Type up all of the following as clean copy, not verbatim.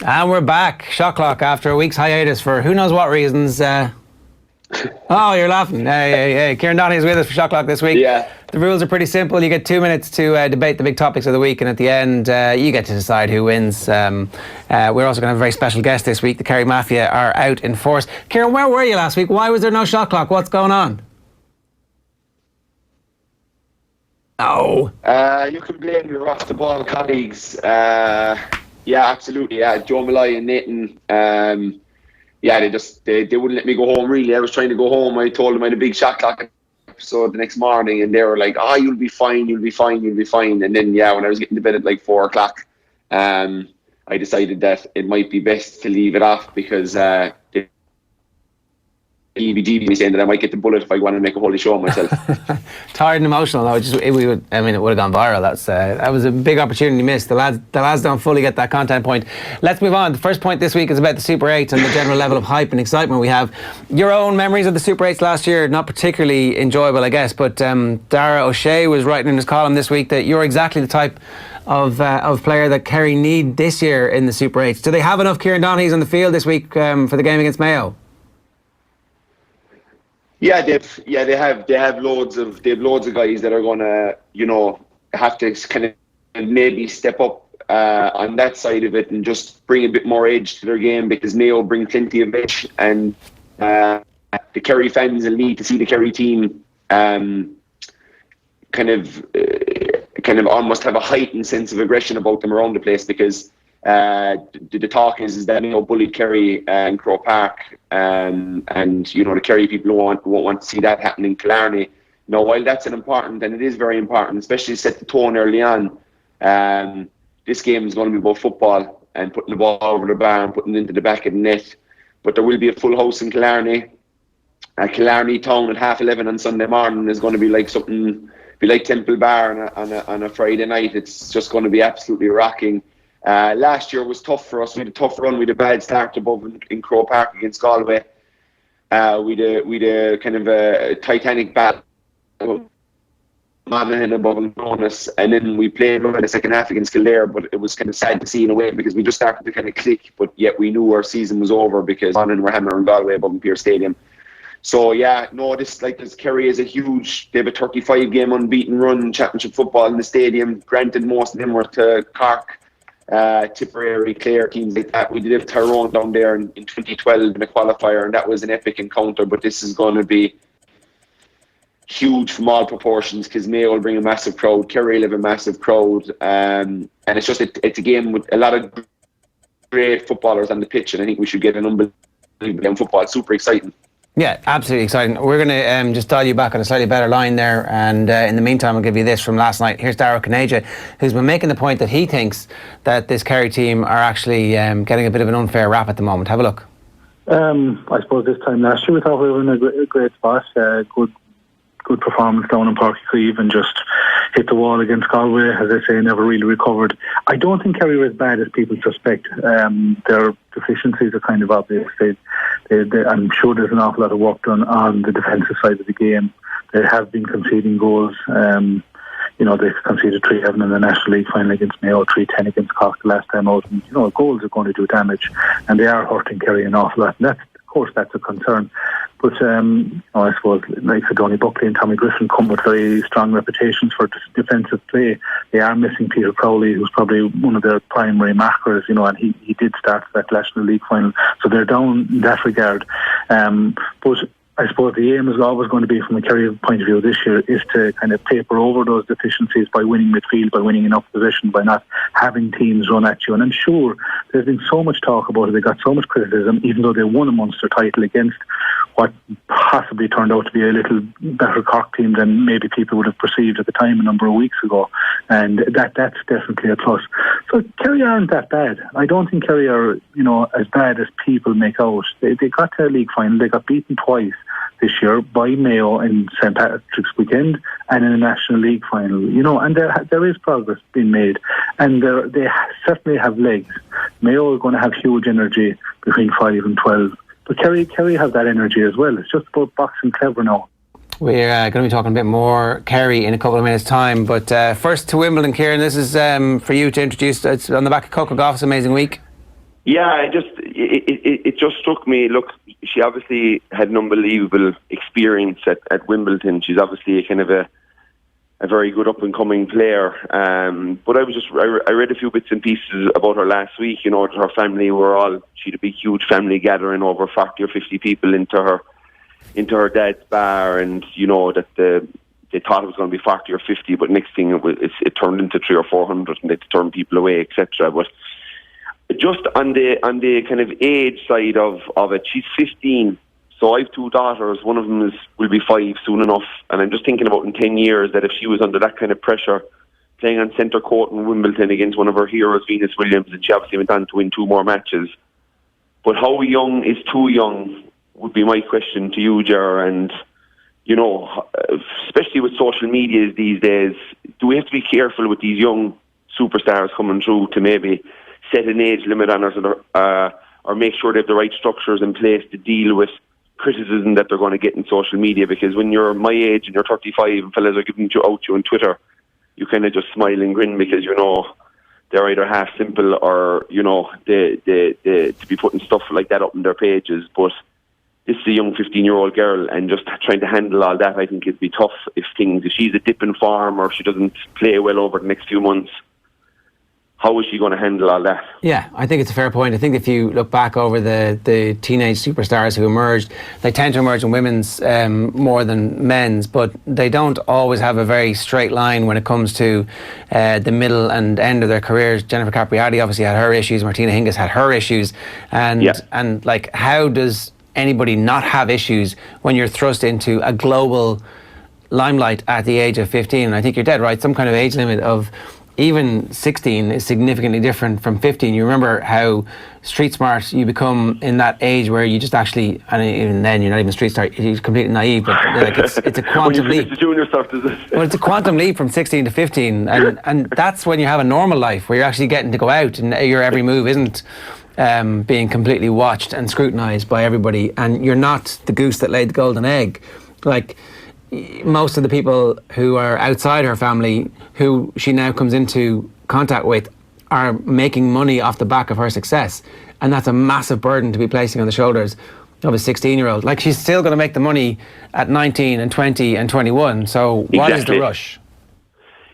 And we're back. Shot Clock after a week's hiatus for who knows what reasons. Oh, you're laughing. Hey. Kieran Donaghy is with us for Shot Clock this week. Yeah. The rules are pretty simple. You get 2 minutes to debate the big topics of the week, and at the end, you get to decide who wins. We're also going to have a very special guest this week. The Kerry Mafia are out in force. Kieran, where were you last week? Why was there no Shot Clock? What's going on? Oh. You can blame your off-the-ball colleagues. Yeah, absolutely. Yeah, Joe Malloy and Nathan. Yeah, they wouldn't let me go home. Really, I was trying to go home. I told them I had a big Shot Clock episode the next morning, and they were like, "Oh, you'll be fine. And then, yeah, when I was getting to bed at like 4 o'clock, I decided that it might be best to leave it off because EBGB me saying that I might get the bullet if I want to make a holy show of myself. Tired and emotional though. It would have gone viral. That was a big opportunity missed. The lads don't fully get that content point. Let's move on. The first point this week is about the Super 8 and the general level of hype and excitement we have. Your own memories of the Super 8s last year, not particularly enjoyable, I guess, but Dara O'Shea was writing in his column this week that you're exactly the type of player that Kerry need this year in the Super 8s. Do they have enough Kieran Donaghy's on the field this week for the game against Mayo? Yeah, they have loads of guys that are gonna, have to kind of maybe step up on that side of it and just bring a bit more edge to their game, because Mayo bring plenty of edge, and the Kerry fans will need to see the Kerry team kind of almost have a heightened sense of aggression about them around the place, because the talk is that Mayo bullied Kerry in Croke Park, and the Kerry people won't want to see that happen in Killarney. Now, while that's important, and it is very important, especially to set the tone early on, this game is going to be about football and putting the ball over the bar and putting it into the back of the net. But there will be a full house in Killarney. Killarney town at 11:30 on Sunday morning is going to be like Temple Bar on a Friday night. It's just going to be absolutely rocking. Last year was tough for us. We had a tough run. We had a bad start above in Croke Park against Galway. We had a kind of a Titanic battle above and bonus, and then we played well in the second half against Kildare, but it was kind of sad to see in a way, because we just started to kind of click, but yet we knew our season was over because we're hammering Galway above in Pearse Stadium. So yeah, no, this Kerry is they have a 35-game unbeaten run in championship football in the stadium. Granted, most of them were to Cork, Tipperary, Clare, teams like that. We did have Tyrone down there in 2012 in a qualifier, and that was an epic encounter. But this is going to be huge from all proportions, because Mayo will bring a massive crowd, Kerry will have a massive crowd, and it's just it's a game with a lot of great footballers on the pitch, and I think we should get an unbelievable game of football. It's super exciting. Yeah, absolutely exciting. We're going to just dial you back on a slightly better line there, and in the meantime I'll give you this from last night. Here's Dara Cavanagh, who's been making the point that he thinks that this Kerry team are actually getting a bit of an unfair rap at the moment. Have a look. I suppose this time last year we thought we were in a great spot. Good performance down in Páirc Uí Chaoimh, and just hit the wall against Galway, as I say, never really recovered. I don't think Kerry are as bad as people suspect. Their deficiencies are kind of obvious. I'm sure there's an awful lot of work done on the defensive side of the game. They have been conceding goals. They conceded 3-7 in the National League final against Mayo, 3-10 against Cork the last time out. And, goals are going to do damage, and they are hurting Kerry an awful lot. And of course, that's a concern. But I suppose like Donny Buckley and Tommy Griffin come with very strong reputations for defensive play. They are missing Peter Crowley, who's probably one of their primary markers, and he did start that National League final. So they're down in that regard. But I suppose the aim is always going to be, from a Kerry point of view this year, is to kind of paper over those deficiencies by winning midfield, by winning enough possession, by not having teams run at you. And I'm sure there's been so much talk about it. They got so much criticism, even though they won a Munster title against what possibly turned out to be a little better Cork team than maybe people would have perceived at the time a number of weeks ago. And that's definitely a plus. So Kerry aren't that bad. I don't think Kerry are, as bad as people make out. They got to a league final. They got beaten twice this year by Mayo in St. Patrick's weekend and in a National League final, and there is progress being made, and they certainly have legs. Mayo are going to have huge energy between 5 and 12, but Kerry have that energy as well. It's just about boxing clever now. We're going to be talking a bit more Kerry in a couple of minutes' time, but first to Wimbledon, Kieran. This is for you to introduce. It's on the back of Coco Gauff's amazing week. Yeah, it just struck me. Look, she obviously had an unbelievable experience at Wimbledon. She's obviously a kind of a very good up and coming player. But I read a few bits and pieces about her last week. You know, that her family she had a big, huge family gathering, over 40 or 50 people into her dad's bar, and you know that they thought it was going to be 40 or 50, but next thing it turned into 300 or 400, and they turned people away, etc. But just on the kind of age side of it, she's 15. So I have 2 daughters. One of them will be 5 soon enough, and I'm just thinking about in 10 years that if she was under that kind of pressure, playing on centre court in Wimbledon against one of her heroes, Venus Williams, and she obviously went on to win 2 more matches. But how young is too young would be my question to you, Ger. And you know, especially with social media these days, do we have to be careful with these young superstars coming through to maybe set an age limit on us, or make sure they have the right structures in place to deal with criticism that they're going to get in social media? Because when you're my age and you're 35 and fellas are giving you out to you on Twitter, you kind of just smile and grin, because you know they're either half simple or you know they to be putting stuff like that up in their pages. But this is a young 15-year-old girl, and just trying to handle all that, I think it'd be tough if she's a dip in form or if she doesn't play well over the next few months. How is she going to handle all that? Yeah, I think it's a fair point. I think if you look back over the teenage superstars who emerged, they tend to emerge in women's more than men's, but they don't always have a very straight line when it comes to the middle and end of their careers. Jennifer Capriati obviously had her issues. Martina Hingis had her issues. And like, how does anybody not have issues when you're thrust into a global limelight at the age of 15? And I think you're dead right. Some kind of age limit of even 16 is significantly different from 15. You remember how street smart you become in that age where you just actually, and even then you're not even street smart, you're completely naive, but like it's a quantum leap. The junior stuff, is it? Well, it's a quantum leap from 16 to 15, and that's when you have a normal life where you're actually getting to go out and your every move isn't being completely watched and scrutinised by everybody, and you're not the goose that laid the golden egg. Like most of the people who are outside her family, who she now comes into contact with, are making money off the back of her success, and that's a massive burden to be placing on the shoulders of a 16-year-old. Like, she's still going to make the money at 19 and 20 and 21, so what is the rush?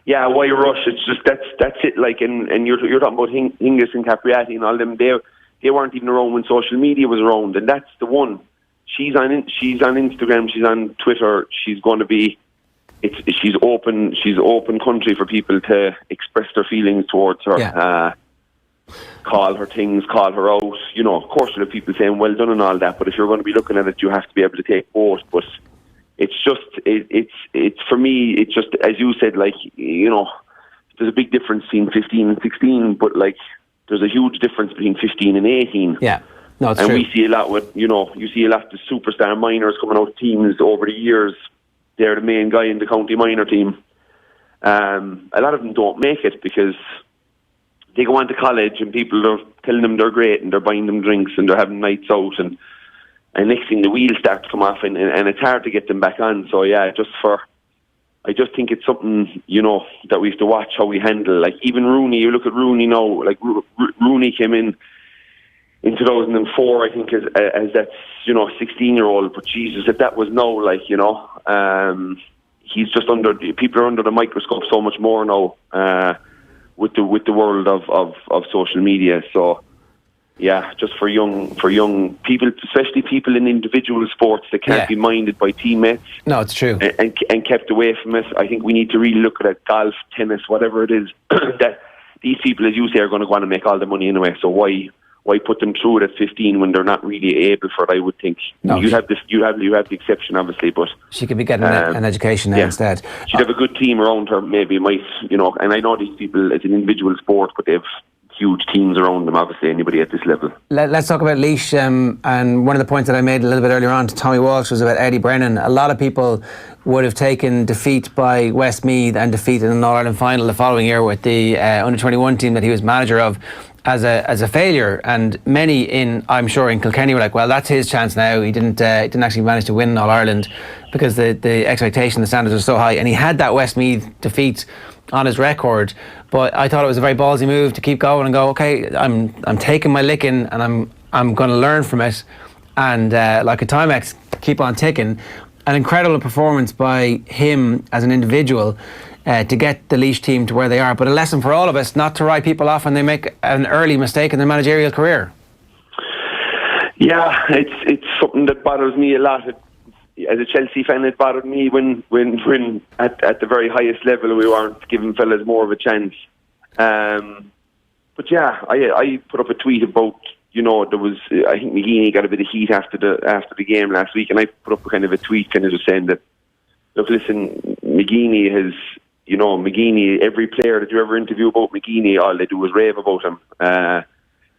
Yeah, why rush? It's just that's it. Like, and you're talking about Hingis and Capriati and all them. They weren't even around when social media was around, and that's the one. She's on Instagram. She's on Twitter. She's going to be. She's open country for people to express their feelings towards her. Yeah. Call her things, call her out. You know, of course, there are people saying well done and all that. But if you're going to be looking at it, you have to be able to take both. But it's just it's for me. It's just, as you said, like, you know, there's a big difference between 15 and 16, but like there's a huge difference between 15 and 18. Yeah. No, it's and true. We see a lot with, you know, you see a lot of the superstar minors coming out of teams over the years. They're the main guy in the county minor team. A lot of them don't make it because they go on to college and people are telling them they're great and they're buying them drinks and they're having nights out, and next thing the wheels start to come off, and it's hard to get them back on. So yeah, I just think it's something, you know, that we have to watch how we handle. Like even Rooney, you look at Rooney now. Like Rooney came in 2004, I think, as that, you know, 16-year-old. But Jesus, if that was now, like, you know, he's just people are under the microscope so much more now with the world of social media. So yeah, just for young people, especially people in individual sports that can't be minded by teammates. No, it's true. And kept away from it. I think we need to really look at it, golf, tennis, whatever it is, that these people, as you say, are going to want to make all the money anyway. So why put them through it at 15 when they're not really able for it? I would think. No, you have the exception, obviously, but she could be getting an education there instead. She'd have a good team around her. Maybe might, you know. And I know these people, it's an individual sport, but they've huge teams around them, obviously, anybody at this level. Let's talk about Laois, and one of the points that I made a little bit earlier on to Tommy Walsh was about Eddie Brennan. A lot of people would have taken defeat by Westmeath and defeat in an All-Ireland final the following year with the under-21 team that he was manager of as a failure, and many I'm sure in Kilkenny were like, well, that's his chance now. He didn't actually manage to win All-Ireland because the expectation, the standards are so high, and he had that Westmeath defeat on his record, but I thought it was a very ballsy move to keep going and go, okay, I'm taking my licking and I'm going to learn from it, and like a Timex, keep on ticking. An incredible performance by him as an individual to get the Laois team to where they are, but a lesson for all of us not to write people off when they make an early mistake in their managerial career. Yeah, it's something that bothers me a lot. As a Chelsea fan, it bothered me when at the very highest level we weren't giving fellas more of a chance. But yeah, I put up a tweet about, there was, I think McGeaney got a bit of heat after the game last week, and I put up kind of a tweet kind of just saying that, look, listen, McGeaney has, McGeaney, every player that you ever interview about McGeaney, all they do is rave about him.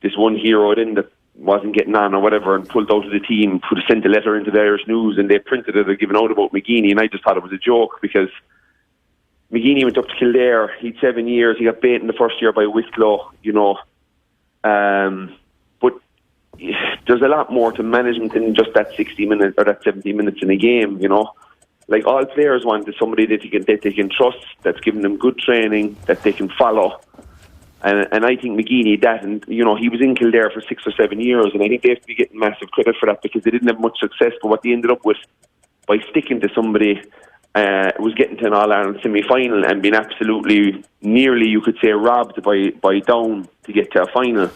This one hero then that wasn't getting on or whatever and pulled out of the team, sent a letter into the Irish News and they printed it or given out about McGeaney, and I just thought it was a joke because McGeaney went up to Kildare, he'd 7 years, he got beaten the first year by Wicklow, but there's a lot more to management than just that 60 minutes or that 70 minutes in a game, Like all players want is somebody that they can trust, that's giving them good training, that they can follow. And I think McGeaney, he was in Kildare for 6 or 7 years, and I think they have to be getting massive credit for that because they didn't have much success. But what they ended up with by sticking to somebody was getting to an All-Ireland semi-final and being absolutely, nearly, you could say, robbed by Down to get to a final.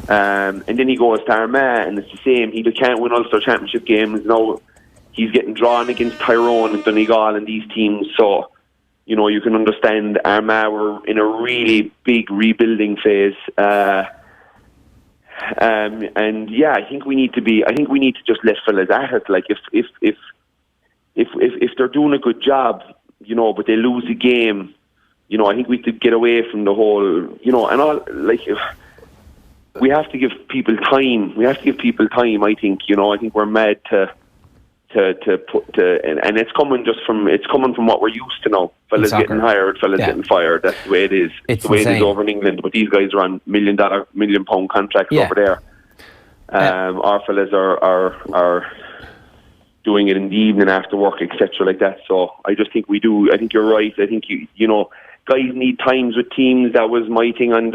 And then he goes to Armagh, and it's the same. He can't win Ulster Championship games. Now he's getting drawn against Tyrone and Donaghy and these teams. So, you can understand Armagh were in a really big rebuilding phase. And yeah, I think we need to just let fellas at it. Like if they're doing a good job, but they lose a game, I think we could get away from the whole, and all, like, we have to give people time. I think, I think we're mad and it's coming from what we're used to now. Fellas getting hired, fellas getting fired. That's the way it is. It's the way insane. it is over in England. But these guys are on $1 million contracts over there. Our fellas are doing it in the evening after work, etc. like that. So I just think we do. I think you're right. I think guys need times with teams. That was my thing on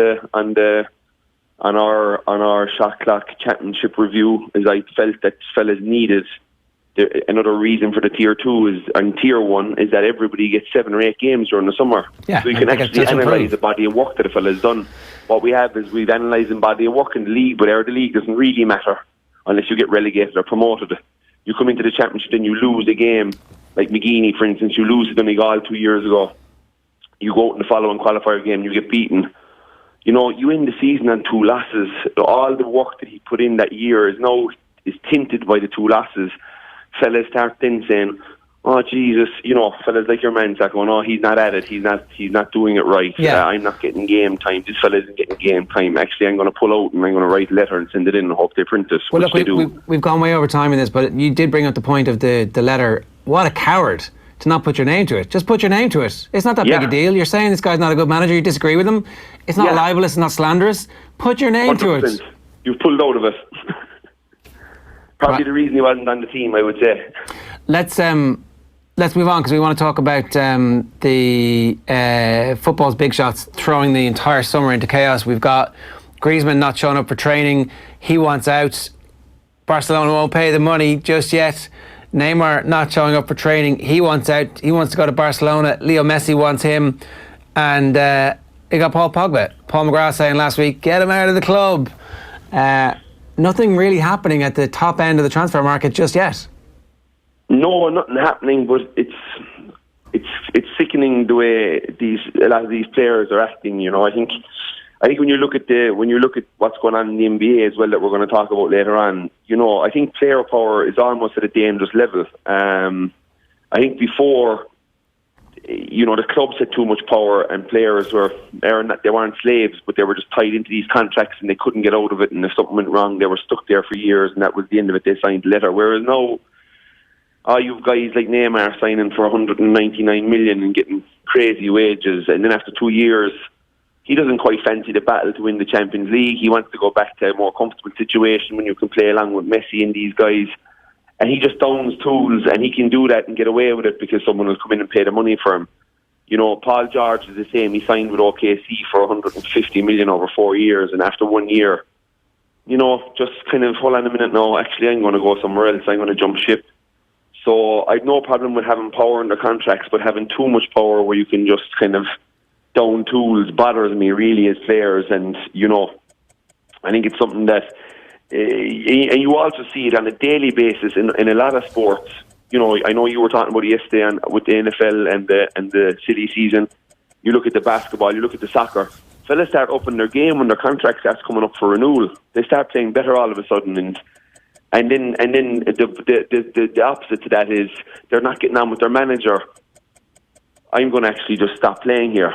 our shot clock championship review. Is I felt that fellas needed. Another reason for the tier 2 is, and tier 1 is that everybody gets 7 or 8 games during the summer. Yeah, so you can actually analyse the body of work that a fella's done. What we have is we've analysed the body of work in the league, but the league doesn't really matter unless you get relegated or promoted. You come into the championship and you lose a game, like McGeaney, for instance, you lose to Donaghy 2 years ago. You go out in the following qualifier game, you get beaten. You end the season on 2 losses. All the work that he put in that year is tinted by the 2 losses. Fellas start then saying, "Oh Jesus," fellas like your man start going, "Oh, he's not at it. He's not doing it right. I'm not getting game time. This fella isn't getting game time. Actually, I'm going to pull out and I'm going to write a letter and send it in and hope they print it." Well, look, we've gone way over time in this, but you did bring up the point of the letter. What a coward to not put your name to it. Just put your name to it. It's not that big a deal. You're saying this guy's not a good manager. You disagree with him. It's not libelous. It's not slanderous. Put your name 100%. To it. You've pulled out of it. Probably the reason he wasn't on the team, I would say. Let's move on because we want to talk about the football's big shots throwing the entire summer into chaos. We've got Griezmann not showing up for training. He wants out. Barcelona won't pay the money just yet. Neymar not showing up for training. He wants out. He wants to go to Barcelona. Leo Messi wants him. And they got Paul Pogba. Paul McGrath saying last week, get him out of the club. Nothing really happening at the top end of the transfer market just yet. No, nothing happening, but it's sickening the way a lot of these players are acting. I think when you look at what's going on in the NBA as well, that we're going to talk about later on, I think player power is almost at a dangerous level. I think before, the clubs had too much power and players they weren't slaves, but they were just tied into these contracts and they couldn't get out of it. And if something went wrong, they were stuck there for years, and that was the end of it. They signed a letter. Whereas now, you've guys like Neymar signing for 199 million and getting crazy wages, and then after 2 years, he doesn't quite fancy the battle to win the Champions League. He wants to go back to a more comfortable situation when you can play along with Messi and these guys. And he just downs tools, and he can do that and get away with it because someone will come in and pay the money for him. Paul George is the same. He signed with OKC for 150 million over 4 years, and after 1 year, just kind of, hold on a minute now, actually I'm going to go somewhere else, I'm going to jump ship. So I've no problem with having power in the contracts, but having too much power where you can just kind of down tools bothers me really as players. And, I think it's something that, and you also see it on a daily basis in a lot of sports. I know you were talking about it yesterday with the NFL and the silly season. You look at the basketball, you look at the soccer. Fellas start upping their game when their contract starts coming up for renewal. They start playing better all of a sudden, and then the opposite to that is they're not getting on with their manager. I'm going to actually just stop playing here,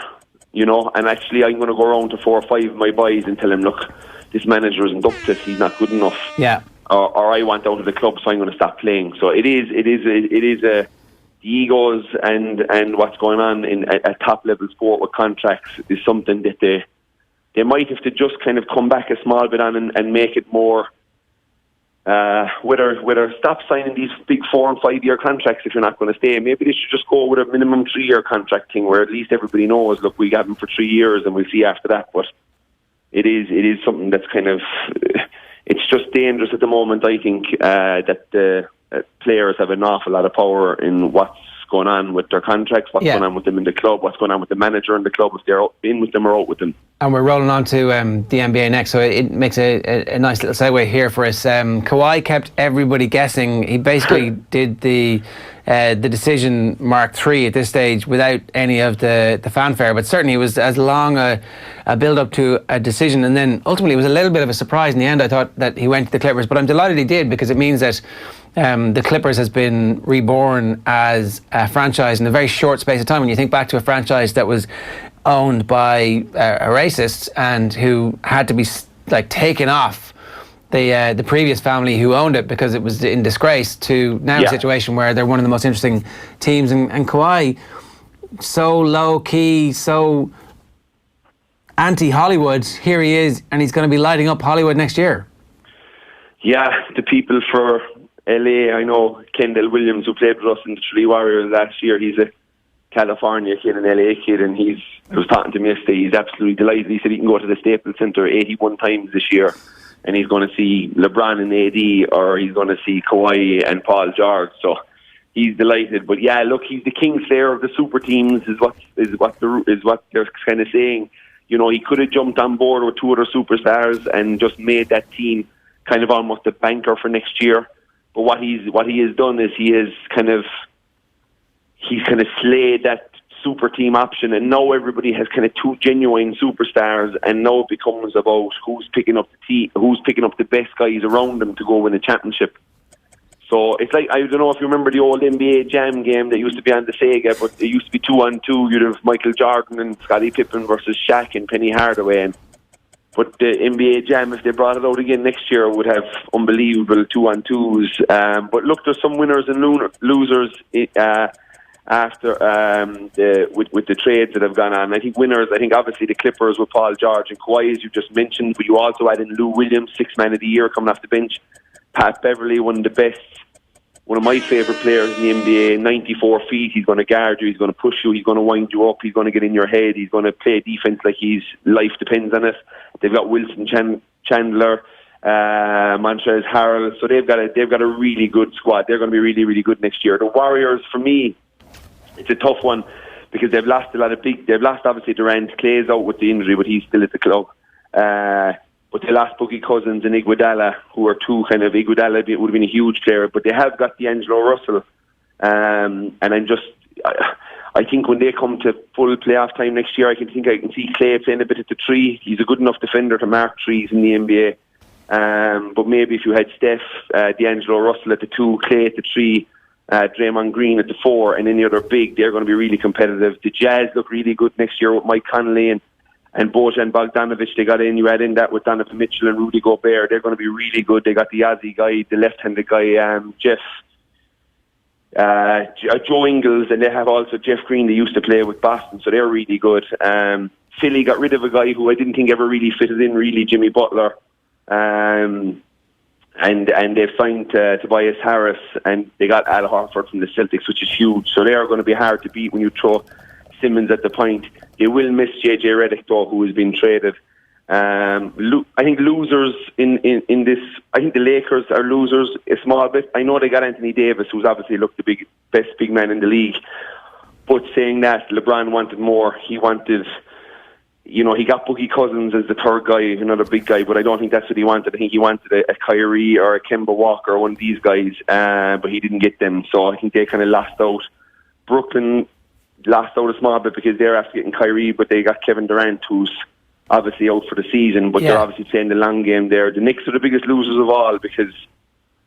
and actually I'm going to go around to 4 or 5 of my boys and tell them, look, this manager isn't up to it. He's not good enough. Yeah. Or I want out of the club, so I'm going to stop playing. So it is the egos and what's going on in a top level sport with contracts is something that they might have to just kind of come back a small bit on and make it more. Whether stop signing these big 4 and 5 year contracts if you're not going to stay. Maybe they should just go with a minimum 3 year contract thing where at least everybody knows, look, we got them for 3 years and we'll see after that. But it is something that's kind of. It's just dangerous at the moment, I think, that the players have an awful lot of power in what's going on with their contracts, what's going on with them in the club, what's going on with the manager in the club, if they're in with them or out with them. And we're rolling on to the NBA next, so it makes a nice little segue here for us. Kawhi kept everybody guessing. He basically did the decision Mark 3 at this stage without any of the fanfare, but certainly it was as long a build-up to a decision, and then ultimately it was a little bit of a surprise in the end. I thought that he went to the Clippers, but I'm delighted he did, because it means that the Clippers has been reborn as a franchise in a very short space of time. When you think back to a franchise that was owned by a racist and who had to be taken off the previous family who owned it because it was in disgrace, to now a situation where they're one of the most interesting teams. And Kawhi, so low key, so anti-Hollywood, here he is, and he's going to be lighting up Hollywood next year. Yeah, the people for LA, I know Kendall Williams, who played with us in the Three Warriors last year. He's a California kid, an LA kid, and he was talking to me yesterday. He's absolutely delighted. He said he can go to the Staples Center 81 times this year, and he's going to see LeBron and AD, or he's going to see Kawhi and Paul George. So he's delighted. But yeah, look, he's the Kingslayer of the super teams, is what they're kind of saying. He could have jumped on board with 2 other superstars and just made that team kind of almost a banker for next year. But what he has done is he's kind of slayed that super team option, and now everybody has kind of 2 genuine superstars, and now it becomes about who's picking up the best guys around them to go win a championship. So it's like, I don't know if you remember the old NBA Jam game that used to be on the Sega, but it used to be 2-on-2. You'd have Michael Jordan and Scottie Pippen versus Shaq and Penny Hardaway. But the NBA Jam, if they brought it out again next year, would have unbelievable 2-on-2s. But look, there's some winners and losers after with the trades that have gone on. I think winners, obviously the Clippers with Paul George and Kawhi, as you just mentioned, but you also add in Lou Williams, 6th man of the year, coming off the bench. Pat Beverly, one of my favourite players in the NBA, 94 feet, he's going to guard you, he's going to push you, he's going to wind you up, he's going to get in your head, he's going to play defence like his life depends on it. They've got Wilson Chandler, Montrezl Harrell, so they've got a really good squad. They're going to be really, really good next year. The Warriors, for me, it's a tough one because they've lost obviously Durant. Clay's out with the injury, but he's still at the club. But they lost Boogie Cousins and Iguodala, who are 2 kind of. Iguodala would have been a huge player, but they have got D'Angelo Russell. And I think when they come to full playoff time next year, I can see Clay playing a bit at the 3. He's a good enough defender to mark 3s in the NBA. But maybe if you had Steph, D'Angelo Russell at the 2, Clay at the 3, Draymond Green at the 4, and any other big, they're going to be really competitive. The Jazz look really good next year with Mike Conley and Bojan Bogdanovic. They got in. You add in that with Donovan Mitchell and Rudy Gobert. They're going to be really good. They got the Aussie guy, the left-handed guy, Joe Ingles, and they have also Jeff Green. They used to play with Boston, so they're really good. Philly got rid of a guy who I didn't think ever really fitted in, really, Jimmy Butler. And they've signed Tobias Harris, and they got Al Horford from the Celtics, which is huge. So they are going to be hard to beat when you throw Simmons at the point. They will miss JJ Redick though, who has been traded. I think losers in this. I think the Lakers are losers a small bit. I know they got Anthony Davis, who's obviously looked the best big man in the league. But saying that, LeBron wanted more. He wanted, he got Boogie Cousins as the third guy, another big guy. But I don't think that's what he wanted. I think he wanted a Kyrie or a Kemba Walker, one of these guys. But he didn't get them, so I think they kind of lost out. Brooklyn lost out a small bit because they're after getting Kyrie, but they got Kevin Durant, who's obviously out for the season, but they're obviously playing the long game there. The Knicks are the biggest losers of all because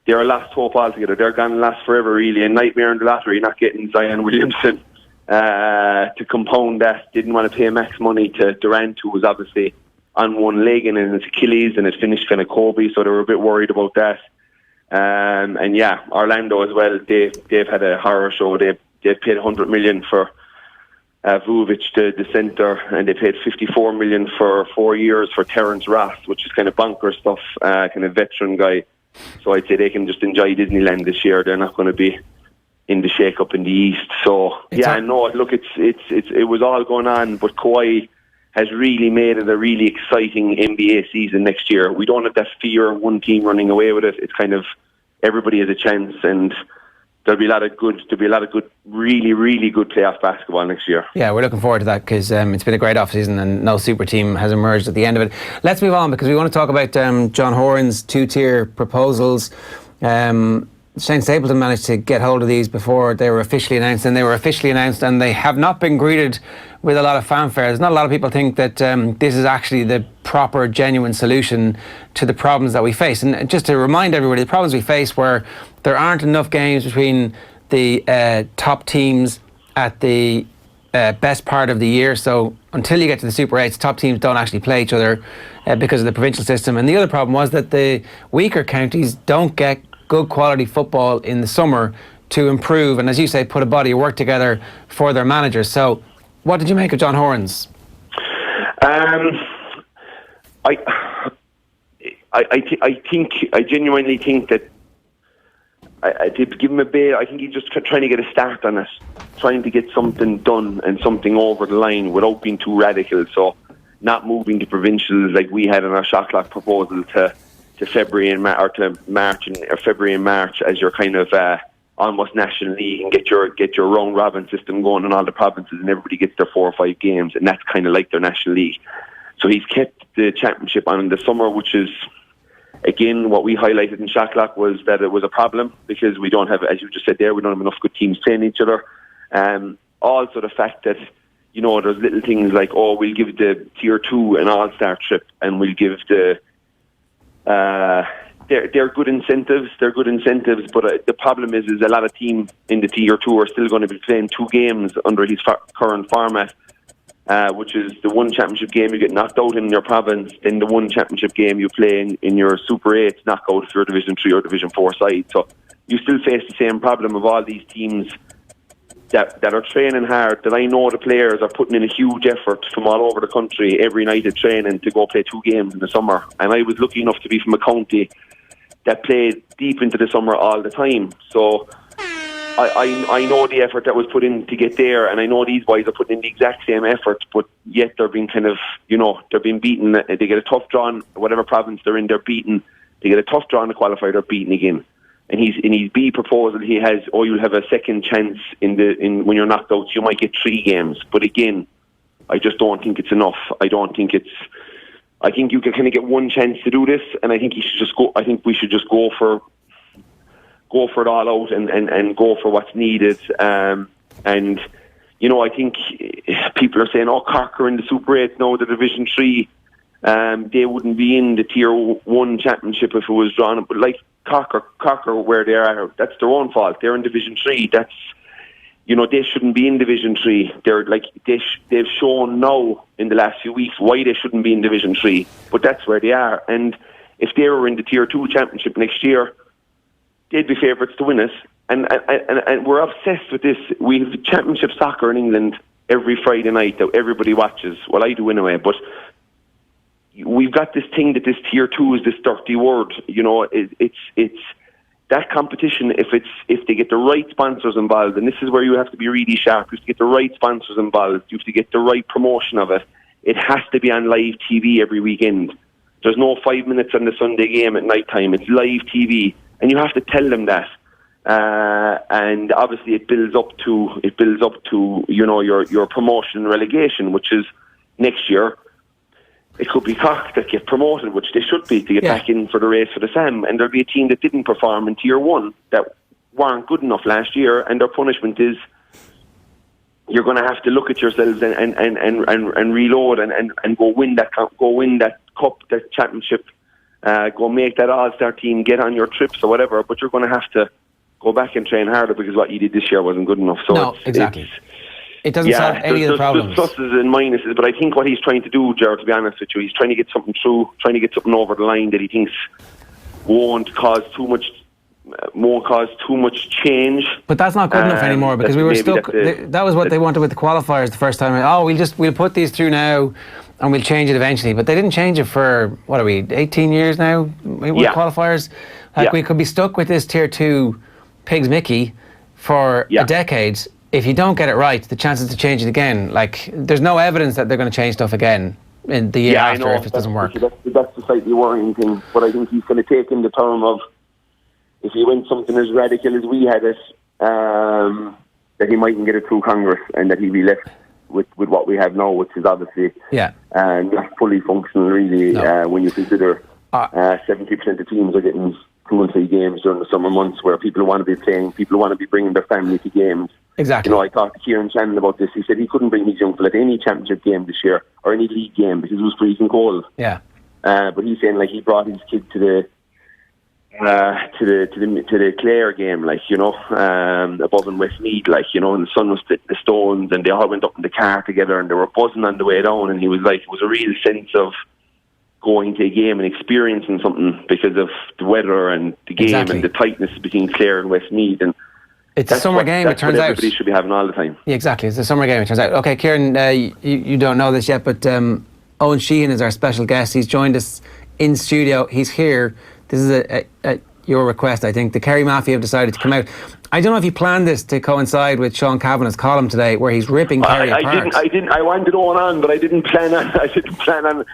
they're a last hope altogether. They're going to last forever, really. A nightmare in the lottery, not getting Zion Williamson to compound that. Didn't want to pay max money to Durant, who was obviously on one leg and in his Achilles, and it finished kind of Kobe, so they were a bit worried about that. And yeah, Orlando as well, they've had a horror show. They've paid $100 million for Vujovic, the centre, and they paid $54 million for 4 years for Terrence Ross, which is kind of bunker stuff, kind of veteran guy. So I'd say they can just enjoy Disneyland this year. They're not going to be in the shake-up in the East. So I know. Look, it was all going on, but Kawhi has really made it a really exciting NBA season next year. We don't have that fear of one team running away with it. It's kind of everybody has a chance, and there'll be a lot of good, really, really good playoff basketball next year. Yeah, we're looking forward to that because it's been a great off-season and no super team has emerged at the end of it. Let's move on because we want to talk about John Horan's two-tier proposals. Shane Stapleton managed to get hold of these before they were officially announced, and they have not been greeted with a lot of fanfare. There's not a lot of people think that this is actually the proper, genuine solution to the problems that we face. And just to remind everybody, the problems we face were there aren't enough games between the top teams at the best part of the year. So until you get to the Super 8s, top teams don't actually play each other because of the provincial system. And the other problem was that the weaker counties don't get good quality football in the summer to improve and, as you say, put a body of work together for their managers. So what did you make of John Horan's? I genuinely think that I did give him a bit. I think he's just trying to get a start on it, trying to get something done and something over the line without being too radical. So not moving to provincials like we had in our SHOTCLOCK proposal to February and February and March as your kind of almost national league, and get your round robin system going in all the provinces, and everybody gets their 4 or 5 games, and that's kind of like their national league. So he's kept the championship on in the summer, which is, again, what we highlighted in SHOTCLOCK was that it was a problem because we don't have, as you just said there, we don't have enough good teams playing each other. Also the fact that, there's little things like, we'll give the Tier 2 an all-star trip, and we'll give the they're good incentives. But the problem is a lot of teams in the Tier 2 are still going to be playing 2 games under his current format, which is the one championship game you get knocked out in your province, then the one championship game you play in your Super 8 knockout if you're a Division 3 or Division 4 side. So you still face the same problem of all these teams that are training hard, that I know the players are putting in a huge effort from all over the country every night at training to go play 2 games in the summer. And I was lucky enough to be from a county that played deep into the summer all the time. So I know the effort that was put in to get there, and I know these boys are putting in the exact same effort, but yet they're being kind of, they're being beaten. They get a tough draw in whatever province they're in, they're beaten. They get a tough draw in the qualifier, they're beaten again. And in his B proposal, he has, you'll have a second chance in when you're knocked out. You might get 3 games, but again, I just don't think it's enough. I think you can kind of get one chance to do this, and I think you should just go. I think we should just go for it all out and go for what's needed. I think people are saying, Cork are in the Super 8 now, the Division 3. They wouldn't be in the Tier 1 championship if it was drawn up, but like Cork are where they are. That's their own fault. They're in Division 3. That's, they shouldn't be in Division 3. They've shown now in the last few weeks why they shouldn't be in Division 3. But that's where they are. And if they were in the Tier 2 championship next year, they'd be favourites to win it. And we're obsessed with this. We have championship soccer in England every Friday night that everybody watches. Well, I do anyway, but we've got this thing that this Tier 2 is this dirty word. It's that competition, if they get the right sponsors involved, and this is where you have to be really sharp, you have to get the right sponsors involved, you have to get the right promotion of it. It has to be on live TV every weekend. There's no 5 minutes on the Sunday game at night time. It's live TV, and you have to tell them that. And obviously, it builds up to your promotion and relegation, which is next year. It could be Cork that get promoted, which they should be, to get back in for the race for the SAM. And there'll be a team that didn't perform in Tier 1 that weren't good enough last year, and their punishment is you're going to have to look at yourselves and reload and go win that cup, that championship, go make that all-star team, get on your trips or whatever. But you're going to have to go back and train harder because what you did this year wasn't good enough. So no, exactly. It doesn't solve any of the problems. There's pluses and minuses, but I think what he's trying to do, Gerard, to be honest with you, he's trying to get something through, trying to get something over the line that he thinks won't cause too much change. But that's not good enough anymore, because we were stuck. That was what they wanted with the qualifiers the first time. Oh, we'll put these through now and we'll change it eventually. But they didn't change it for, 18 years now with qualifiers? We could be stuck with this Tier 2 Pigs Mickey for a decade. If you don't get it right, the chances to change it again, there's no evidence that they're going to change stuff again in the year after if it doesn't work. That's the slightly worrying thing. But I think he's going to take in the term of, if he went something as radical as we had it, that he mightn't get it through Congress, and that he'll be left with what we have now, which is obviously not fully functional, really, when you consider 70% of teams are getting 2 and 3 games during the summer months, where people want to be playing, people want to be bringing their family to games. Exactly. I talked to Kieran Sheahan about this. He said he couldn't bring his young fella to any championship game this year or any league game because it was freezing cold. Yeah. But he's saying he brought his kid to the Clare game, above in Westmeath, and the sun was splitting the stones, and they all went up in the car together, and they were buzzing on the way down, and he was it was a real sense of going to a game and experiencing something because of the weather and the game and the tightness between Clare and Westmeath. And it's a summer game, it turns out. Everybody should be having all the time. Yeah, exactly. It's a summer game, it turns out. Okay, Kieran, you don't know this yet, but Eoin Sheahan is our special guest. He's joined us in studio. He's here. This is your request, I think. The Kerry Mafia have decided to come out. I don't know if you planned this to coincide with Sean Cavanagh's column today, where he's ripping Kerry apart. I didn't. I wanted Eoin on, but I didn't plan on.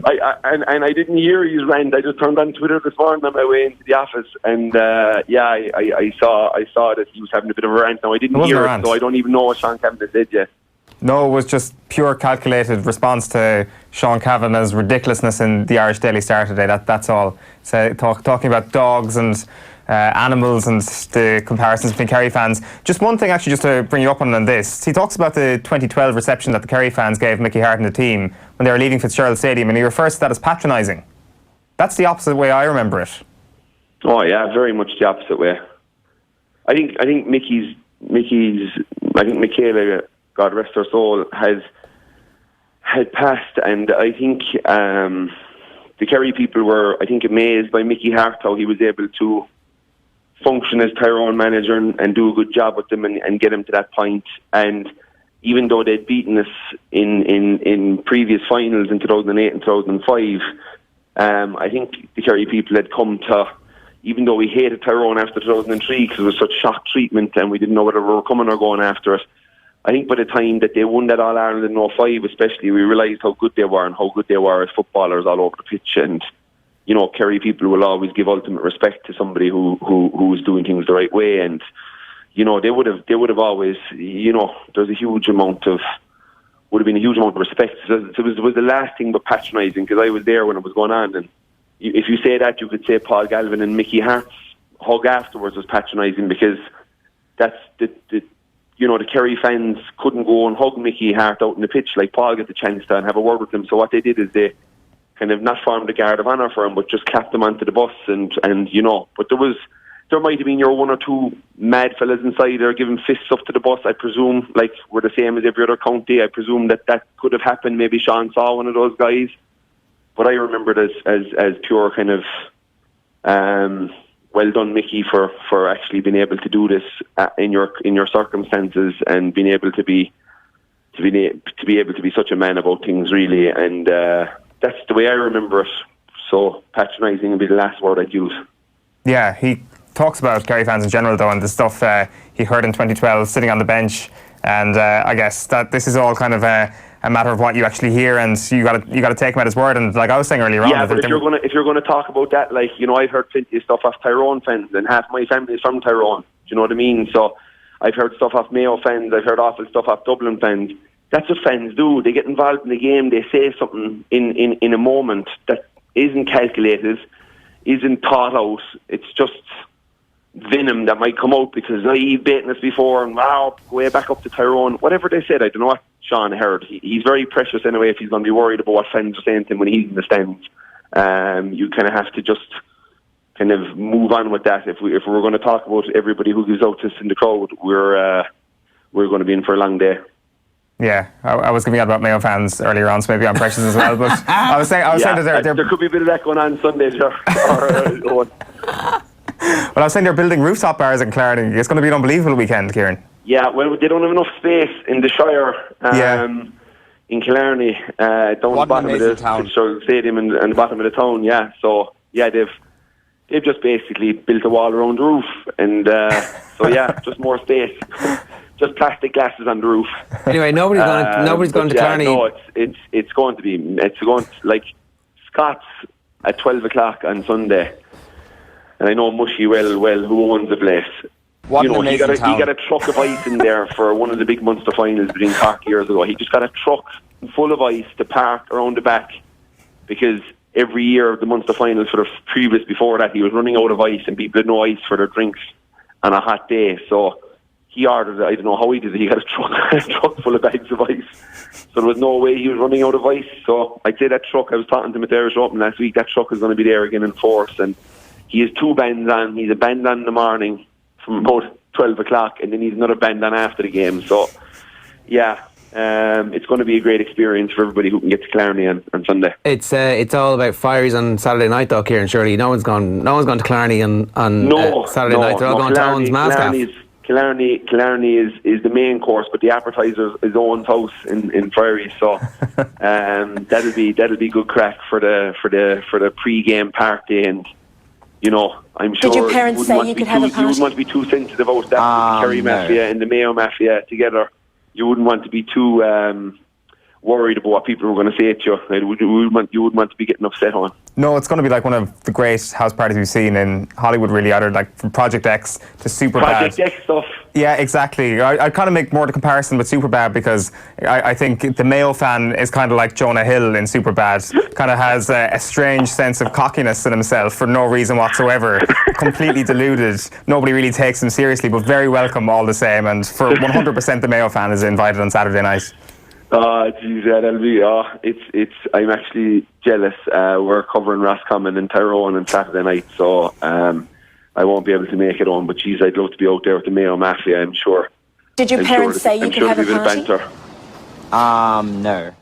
I didn't hear his rant. I just turned on Twitter this morning on my way into the office, and I saw that he was having a bit of a rant. Now I didn't hear it, so I don't even know what Sean Cavanagh said yet. No, it was just pure calculated response to Sean Cavanagh's ridiculousness in the Irish Daily Star today. That's all. So talking about dogs and animals and the comparisons between Kerry fans. Just one thing, actually, just to bring you up on this. He talks about the 2012 reception that the Kerry fans gave Mickey Harte and the team when they were leaving Fitzgerald Stadium, and he refers to that as patronising. That's the opposite way I remember it. Oh yeah, very much the opposite way. I think Michaela, God rest her soul, had passed, and I think the Kerry people were, I think, amazed by Mickey Harte, how he was able to function as Tyrone manager and do a good job with them and get him to that point. And even though they'd beaten us in previous finals in 2008 and 2005, I think the Kerry people had come to, even though we hated Tyrone after 2003 because it was such shock treatment and we didn't know whether we were coming or going after it, I think by the time that they won that All-Ireland in 05 especially, we realised how good they were and how good they were as footballers all over the pitch. And, Kerry people will always give ultimate respect to somebody who was doing things the right way. And, they would have always, there's a huge amount of, would have been a huge amount of respect. It was the last thing but patronising, because I was there when it was going on. And if you say that, you could say Paul Galvin and Mickey Harte's hug afterwards was patronising, because that's the Kerry fans couldn't go and hug Mickey Harte out in the pitch like Paul got the chance to and have a word with him. So what they did is they kind of not formed a guard of honour for him, but just clapped him onto the bus and but there might have been your one or two mad fellas inside there giving fists up to the bus, I presume, like we're the same as every other county. I presume that could have happened. Maybe Sean saw one of those guys. But I remember it as pure kind of well done, Mickey, for actually being able to do this in your circumstances and being able to be able to be such a man about things, really. And that's the way I remember it. So patronising would be the last word I'd use. Yeah, he talks about Kerry fans in general, though, and the stuff he heard in 2012 sitting on the bench. And I guess that this is all kind of a matter of what you actually hear, and you got to take him at his word. And like I was saying earlier on, but if you're gonna talk about that, like, you know, I've heard plenty of stuff off Tyrone fans, and half my family is from Tyrone. Do you know what I mean? So I've heard stuff off Mayo fans. I've heard awful stuff off Dublin fans. That's what fans do. They get involved in the game. They say something in a moment that isn't calculated, isn't thought out. It's just venom that might come out because you've beaten us before and wow, way back up to Tyrone. Whatever they said, I don't know what Sean heard. He's very precious anyway if he's going to be worried about what fans are saying to him when he's in the stands. You kind of have to just kind of move on with that. If we're going to talk about everybody who gives out to us in the crowd, we're going to be in for a long day. Yeah, I was giving out about Mayo fans earlier on, so maybe I'm precious as well. But I was saying that there could be a bit of that going on Sunday, sure. Well, I was saying they're building rooftop bars in Killarney. It's going to be an unbelievable weekend, Kieran. Yeah, well, they don't have enough space in the Shire, in Killarney, down the bottom of the stadium and the bottom of the town. Yeah, so yeah, they've just basically built a wall around the roof, and so yeah, just more space. Just plastic glasses on the roof. Anyway, nobody's going to Killarney. No, it's going to like Scots at 12 o'clock on Sunday. And I know Mushy well who owns the place. What you know, an he got amazing a truck of ice in there for one of the big Munster finals between Cork years ago. He just got a truck full of ice to park around the back because every year the Munster finals for the previous before that he was running out of ice and people had no ice for their drinks on a hot day. So he ordered it. I don't know how he did it. He got a truck full of bags of ice. So there was no way he was running out of ice. So I'd say that truck, I was talking to him at the Irish Open last week, that truck is going to be there again in force. And he has two bands on. He's a band on in the morning from about 12 o'clock, and then he's another band on after the game. So, yeah, it's going to be a great experience for everybody who can get to Killarney on Sunday. It's all about fireys on Saturday night, though, Kieran. Surely no one's gone to Killarney on Saturday night. They're all going to Town's Mascaf. Killarney is the main course, but the appetizer is Owen's house in Prairie. So that'll be good crack for the pre-game party. And you know, I'm sure. Did your parents say you could have a party? You wouldn't want to be too sensitive about that. The Kerry Mafia and the Mayo Mafia together. You wouldn't want to be too worried about what people were going to say to you. You wouldn't want to be getting upset on. No, it's going to be like one of the great house parties we've seen in Hollywood, really, either like from Project X to Superbad. Project X stuff. Yeah, exactly. I kind of make more the comparison with Superbad because I think the Mayo fan is kind of like Jonah Hill in Superbad. Kind of has a strange sense of cockiness in himself for no reason whatsoever. Completely deluded. Nobody really takes him seriously, but very welcome all the same. And for 100%, the Mayo fan is invited on Saturday night. Oh, geez, yeah, that'll be. I'm actually jealous. We're covering Roscommon and Tyrone on Saturday night, so I won't be able to make it on. But geez, I'd love to be out there with the Mayo Mafia. I'm sure. Did your parents say you could have a party? No.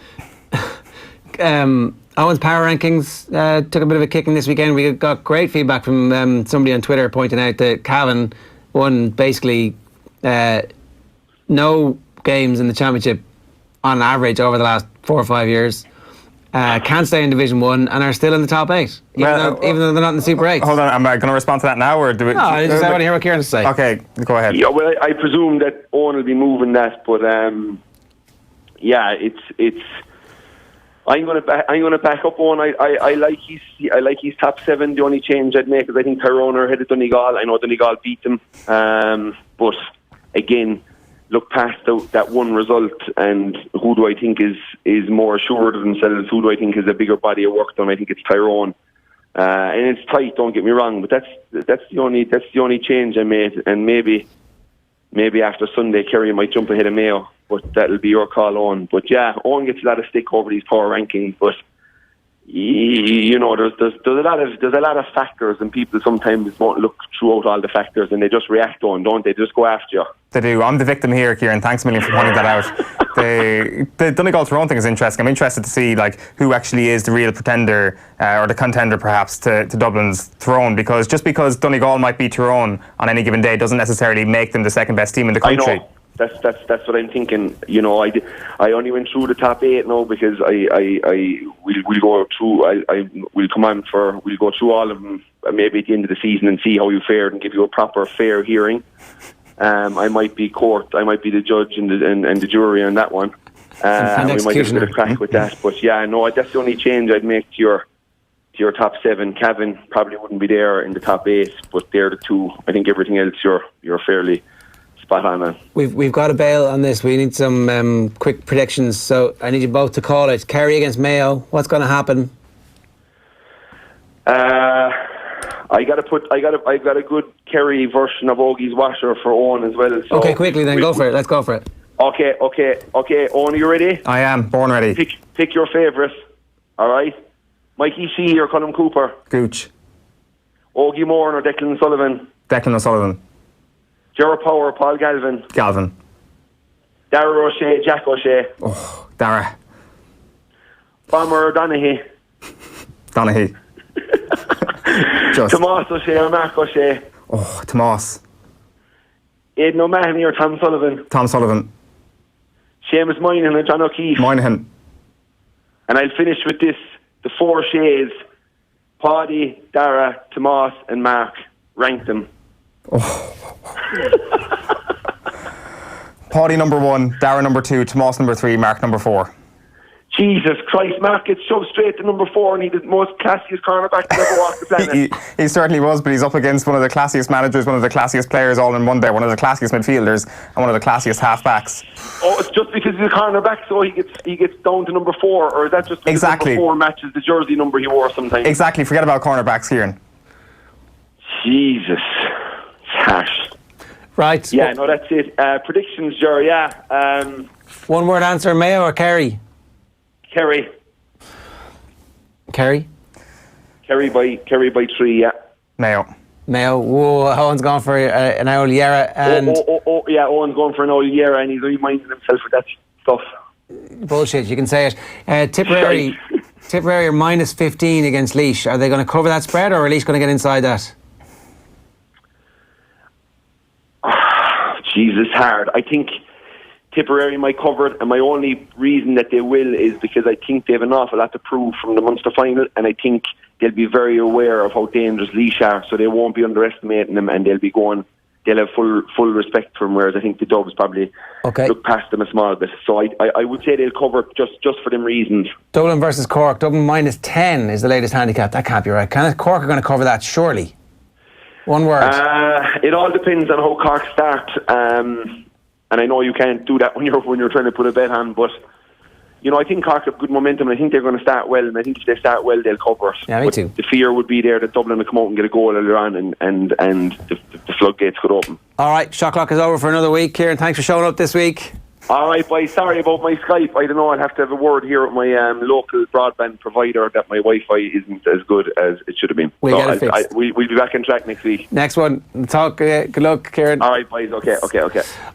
Owen's power rankings took a bit of a kicking this weekend. We got great feedback from somebody on Twitter pointing out that Cavanagh won basically no games in the championship on average over the last 4 or 5 years. Can't stay in Division 1 and are still in the top 8, even though they're not in the Super 8. Hold on, am I going to respond to that now, or do it? No, I want to hear what Kieran has to say. Okay, go ahead. Yeah, well, I presume that Owen will be moving that, but yeah, it's. I'm going to back up Owen. I like his top 7. The only change I'd make is I think Tyrone are ahead of Donegal. I know Donegal beat them, but again, look past that one result, and who do I think is more assured of themselves? Who do I think has a bigger body of work than I think it's Tyrone? And it's tight. Don't get me wrong, but that's the only change I made. And maybe after Sunday, Kerry might jump ahead of Mayo, but that'll be your call, Owen. But yeah, Owen gets a lot of stick over these power rankings, but you know, there's a lot of factors, and people sometimes won't look throughout all the factors, and they just react on, don't they? They just go after you. They do. I'm the victim here, Kieran. Thanks a million for pointing that out. The Donegal Tyrone thing is interesting. I'm interested to see like who actually is the real pretender or the contender, perhaps, to Dublin's throne. Because just because Donegal might beat Tyrone on any given day doesn't necessarily make them the second best team in the country. That's what I'm thinking. You know, I only went through the top 8 now because we'll go through. We'll go through all of them maybe at the end of the season and see how you fared and give you a proper fair hearing. I might be court. I might be the judge and the jury on that one. We might have a bit of crack with that. But yeah, no, that's the only change I'd make to your top 7. Cavan probably wouldn't be there in the top 8, but they're the 2. I think everything else you're fairly spot on. We've got a bail on this. We need some quick predictions. So I need you both to call it. Kerry against Mayo. What's going to happen? I got a good Kerry version of Ogie's washer for Owen as well. So okay, quickly then. Go for it. Let's go for it. Okay. Owen, are you ready? I am born ready. Pick your favourite. All right. Mikey Sheehy or Colm Cooper? Gooch. Ogie Moran or Declan Sullivan? Declan O'Sullivan. Gerard Power or Paul Galvin? Galvin. Dara O'Shea, Jack O'Shea? Oh, Dara. Bomber or Donaghy? Donaghy. Tomas O'Shea or Mark O'Shea? Oh, Tomas. Aidan O'Mahony or Tom Sullivan? Tom Sullivan. Seamus Moynihan or John O'Keefe? Moynihan. And I'll finish with this. The 4 Sheas, Paddy, Dara, Tomas and Mark. Rank them. Oh. Paddy number 1, Dara number 2, Tomas number 3, Mark number 4. Jesus Christ, Mark gets shoved straight to number 4 and he's the most classiest cornerback to ever walk the planet. he certainly was, but he's up against one of the classiest managers, one of the classiest players all in one day, one of the classiest midfielders and one of the classiest half-backs. Oh, it's just because he's a cornerback so he gets down to number 4, or is that just because number 4 matches the jersey number he wore sometimes? Exactly, forget about cornerbacks, Kieran. Jesus. It's harsh. Right. Yeah, no, that's it. Predictions, Jerry, yeah. One word answer, Mayo or Kerry? Kerry. Kerry? Kerry by 3, yeah. Mayo. Whoa, Owen's gone for an old Yera. And yeah, Owen's going for an old Yera and he's reminding himself of that stuff. Bullshit, you can say it. Tipperary are minus 15 against Laois. Are they going to cover that spread or are Laois going to get inside that? Jesus, hard. I think Tipperary might cover it, and my only reason that they will is because I think they have an awful lot to prove from the Munster final, and I think they'll be very aware of how dangerous Laois are, so they won't be underestimating them, and they'll have full respect for them, whereas I think the Dubs probably look past them a small bit. So I would say they'll cover it just for them reasons. Dublin versus Cork. Dublin minus 10 is the latest handicap. That can't be right. Cork are going to cover that, surely. One word. It all depends on how Cork start. And I know you can't do that when you're trying to put a bet on, but you know, I think Cork have good momentum and I think they're going to start well, and I think if they start well they'll cover it. Yeah, me too. The fear would be there that Dublin will come out and get a goal earlier on and the floodgates could open. Alright, shot clock is over for another week. Kieran, thanks for showing up this week. Alright, boys, sorry about my Skype. I don't know, I'll have to have a word here with my local broadband provider that my Wi-Fi isn't as good as it should have been. We'll get it fixed. We'll be back on track next week. Next one. Talk. Good luck, Kieran. Alright, boys, okay.